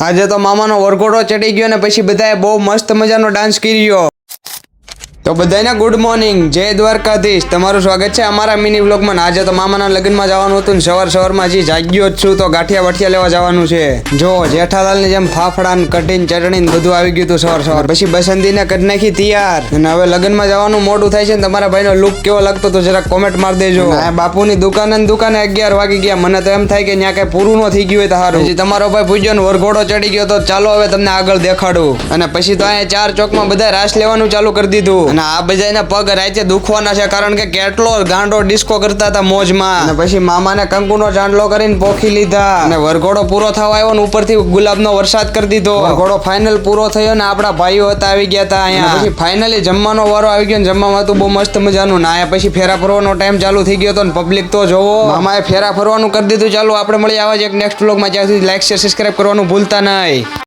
આજે તો મામાનો વરઘોડો ચડી ગયો ને પછી બધાએ બહુ મસ્ત મજાનો ડાન્સ કર્યો. તો બધાને ગુડ મોર્નિંગ, જય દ્વારકાધીશ. તમારું સ્વાગત છે અમારા મિની વ્લોગમાં. આજે તો મામાના લગ્નમાં જવાનું હતું ને સવારમાં હજી જાગ્યો જ છું તો ગાંઠિયા વઠિયા લેવા જવાનું છે. જો જેઠાલાલની જેમ ફાફડા ને કઢી ને ચટણી ને બધું આવી ગયું હતું સવાર. પછી બસંતીને કરી નાખી તૈયાર અને હવે લગ્નમાં જવાનું મોડું થાય છે ને તમારા ભાઈનો લુક કેવો લાગતો તો જરા કોમેન્ટ મારી દેજો. બાપુની દુકાને 11 વાગી ગયા. મને તો એમ થાય કે ત્યાં કઈ પૂરું ન થઈ ગયું હોય તો સારું. પછી તમારો ભાઈ પૂજ્યો ને વરઘોડો ચડી ગયો તો ચાલો હવે તમને આગળ દેખાડું. અને પછી તો અહીંયા 4 ચોકમાં બધા રાસ લેવાનું ચાલુ કરી દીધું. અને આ બધાના પગ રાતે દુખવાના છે કારણ કે કેટલો ગાંડો ડિસ્કો કરતા હતા મોજમાં. અને પછી મામાને કંકુનો ચાંદલો કરીને પોખી લીધા અને વરઘોડો પૂરો થવા આવ્યો ને ઉપરથી ગુલાબનો વરસાદ કરી દીધો. વરઘોડો ફાઇનલ પૂરો થયો ને આપણા ભાઈઓ હતા આવી ગયા હતા અહીંયા. પછી ફાઇનલી જમવાનો વારો આવી ગયો ને જમવામાં હતું બહુ મસ્ત મજાનું. ના આયા પછી ફેરા ફરવાનો ટાઈમ ચાલુ થઈ ગયો હતો ને પબ્લિક તો જોવો મામાએ ફેરા ફરવાનું કરી દીધું. ચાલો આપણે મળીએ આવા જ એક નેક્સ્ટ વ્લોગમાં. જ્યાં સુધી લાઈક શેર સબસ્ક્રાઇબ કરવાનું ભૂલતા નહીં.